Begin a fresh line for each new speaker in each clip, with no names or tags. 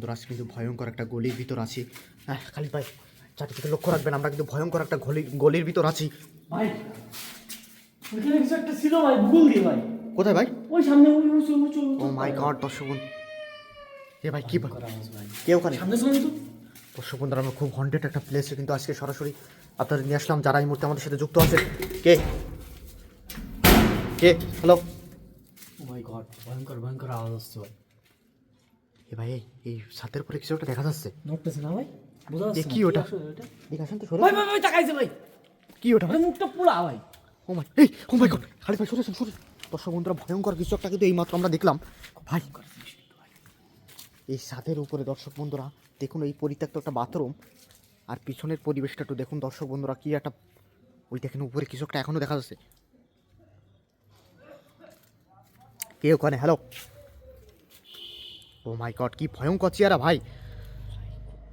বন্ধুরা আজকে কিন্তু ভয়ঙ্কর একটা গলির ভিতর আছি। হ্যাঁ খালিদ ভাই চারদিকে লক্ষ্য রাখবেন, আমরা কিন্তু ভয়ঙ্কর একটা গলির ভিতর আছি।
ভাই ওইখানে কিছু একটা ছিল ভাই, ভুল দিয়ে ভাই।
কোথায় ভাই?
ওই সামনে ওই উঁচু উঁচু
ও মাই গড দর্শক বন্ধু, এ ভাই কি
ভাই
কে ওখানে?
সামনে শুনুন তো।
দর্শক বন্ধুরা আমরা খুব হন্টেড একটা প্লেসে কিন্তু আজকে সরাসরি আপনাদের নিয়ে আসলাম, যারা এই মুহূর্তে আমাদের সাথে যুক্ত আছে। কে কে হ্যালো?
ও মাই গড, ভয়ঙ্কর ভয়ঙ্কর আওয়াজ আসছে ভাই।
এ ভাই এই ছাদের উপরে কিছু একটা দেখা যাচ্ছে।
নড়তেছে না ভাই, বোঝা যাচ্ছে
কি
না।
ওটা?
আসলে ওটা?
ঠিক আছে তো সরে।
ভাই ভাই ভাই তাকাইছে ভাই,
কি ওটা ভাই?
আরে মুখটা পুরা ভাই।
ও মাই গড খালিদ ভাই সরেছেন সরে। দর্শক বন্ধুরা ভয়ঙ্কর কিছু একটা কিন্তু এইমাত্র আমরা দেখলাম ভাই এই ছাদের উপরে। দর্শক বন্ধুরা দেখুন এই পরিত্যক্ত একটা বাথরুম, আর পিছনের পরিবেশটা একটু দেখুন দর্শক বন্ধুরা, কি একটা ওই দেখেন উপরে কিছু একটা এখনো দেখা যাচ্ছে। কে ওখানে? হ্যালো? ও মাই গড কি ভয়ঙ্কর চেহারা ভাই।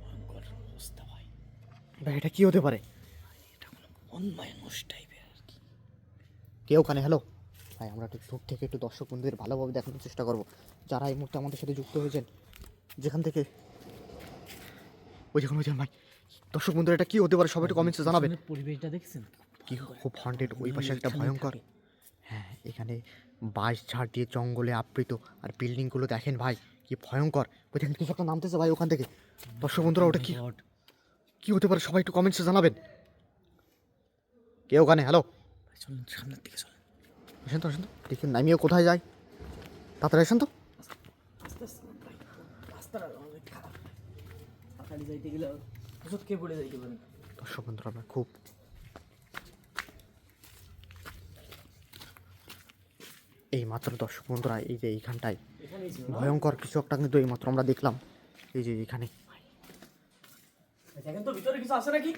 ভয়ঙ্কর অবস্থা ভাই।
ভাই এটা কি হতে পারে?
এটা কোনো অনমানুষ টাইপের আর কি।
কে ওখানে? হ্যালো ভাই আমরা একটু দূর থেকে একটু দর্শক বন্ধুদের ভালোভাবে দেখানোর চেষ্টা করব, যারা এই মুহূর্তে আমাদের সাথে যুক্ত হয়েছেন যেখান থেকে। ওই দেখুন ভাই দর্শক বন্ধুরা এটা কি হতে পারে, সবাই একটু কমেন্টসে জানাবেন।
পিছনের পরিবেশটা দেখছেন
কি খুব হন্টেড, ওই পাশে একটা ভয়ঙ্কর। হ্যাঁ এখানে বাঁশ ঝাড় দিয়ে জঙ্গলে আবৃত, আর বিল্ডিংগুলো দেখেন ভাই কি ভয়ঙ্কর। ওই দেখেন কিছু একটা নামতেছে ভাই ওখান থেকে। দর্শক বন্ধুরা ওটা কি কি হতে পারে, সবাই একটু কমেন্টসে জানাবেন। কে ওখানে? হ্যালো?
চলুন সামনের দিকে চলুন।
আসেন তো দেখুন নামিয়ে কোথায় যায়, তাড়াতাড়ি আসেন তো।
আস্তে আস্তে ভাই, রাস্তাটা অনেক খারাপ। সকালে যাইতে গেলে ওষুধ কে পড়ে যাইতে পারেন।
দর্শক বন্ধুরা আমরা খুব এই মাত্র দর্শক বন্ধুরা এই যে এইখানটায়
এখানেই ছিল
ভয়ঙ্কর কিছু একটা কিন্তু এই মাত্র আমরা দেখলাম। এই যে এখানে
দেখেন তো ভিতরে কিছু আছে নাকি।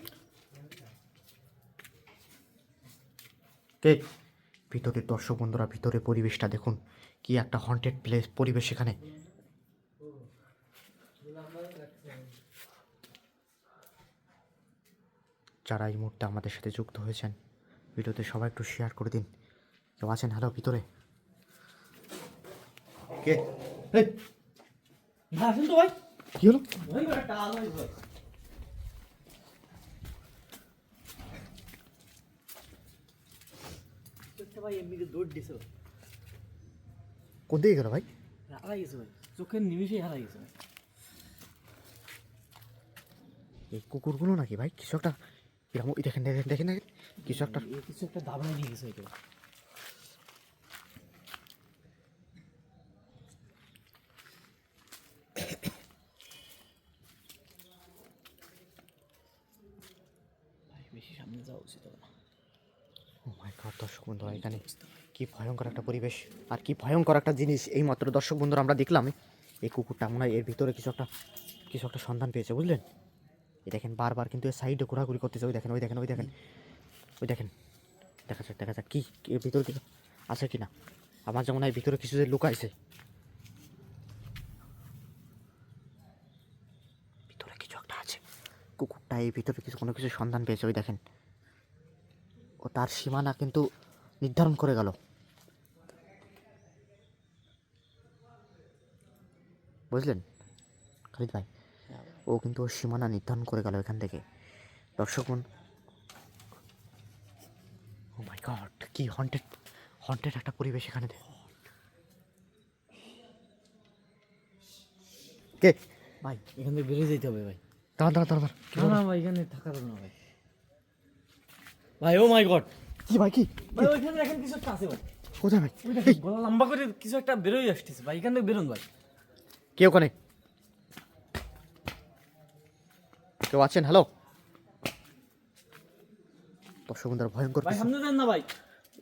কে ভিতরে? দর্শক বন্ধুরা ভিতরে পরিবেশটা দেখুন, কি একটা হন্টেড প্লেস পরিবেশ এখানে। যারা এই মুহূর্তে আমাদের সাথে যুক্ত হয়েছেন ভিডিওতে সবাই একটু শেয়ার করে দিন। কেউ আছেন? হ্যালো ভিতরে? কে? এই
ভাই আসেন তো ভাই।
কি হলো?
ভাই একটা আওয়াজ ভাই। একটা ভাই এমনিতে দৌড় দিছে ভাই।
কোন দিকে গেল ভাই?
হারাই গেছে ভাই, চোখের নিমিষেই হারাই গেছে ভাই।
এই কুকুরগুলো নাকি ভাই কিছু একটা এরকম, ওই দেখেন দেখেন দেখেন দেখেন কিছু একটা।
কিছু একটা দাবড়াই নিয়ে গেছে এটা। ভাই বেশি সামনে যাওয়া উচিত হবে না।
ও মাই গড দর্শক বন্ধুরা এখানে কি ভয়ঙ্কর একটা পরিবেশ আর কি ভয়ঙ্কর একটা জিনিস এই মাত্র দর্শক বন্ধুরা আমরা দেখলাম। এই কুকুরটা মনে হয় এর ভিতরে কিছু একটা সন্ধান পেয়েছে, বুঝলেন? এই দেখেন বারবার কিন্তু এর সাইডে ঘোরাঘুরি করতেছে। ওই দেখেন ওই দেখেন ওই দেখেন ওই দেখেন, দেখা যাক কি এর ভিতরে কিছু আছে কি না। আমার যেমন হয় ভিতরে কিছু যে লুকাইছে, ভিতরে কিছু একটা আছে। কুকুরটা এই ভিতরে কোনো কিছু সন্ধান পেয়েছে। ওই দেখেন ও তার সীমানা কিন্তু নির্ধারণ করে গেল, বুঝলেন খালিদ ভাই? ও কিন্তু ওর সীমানা নির্ধারণ করে গেল এখান থেকে। দর্শক ও মাই গড কি হন্টেড একটা পরিবেশ এখানে। কে
ভাই এখান থেকে বেরিয়ে যেতে হবে ভাই।
দাঁড়া
না না ভাই এখানে থাকা যাবে না ভাই। ভাই ও মাই গড,
কি ভাই কি
ভাই ওইখানে দেখেন কিছু একটা আছে ভাই।
কোথায় ভাই?
ওই দেখেন গলা লম্বা করে কিছু একটা বেরোই আসতেছে ভাই, এখান থেকে বেরোন ভাই।
কে ওখানে? কেউ আছেন? হ্যালো দর্শক বন্ধুরা ভয়ঙ্কর
ভাই সামনে যান না ভাই,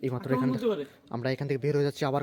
এই মাত্র
আক্রমণ
এখান
করতে পারে।
আমরা এখান থেকে বের হয়ে যাচ্ছি আবার।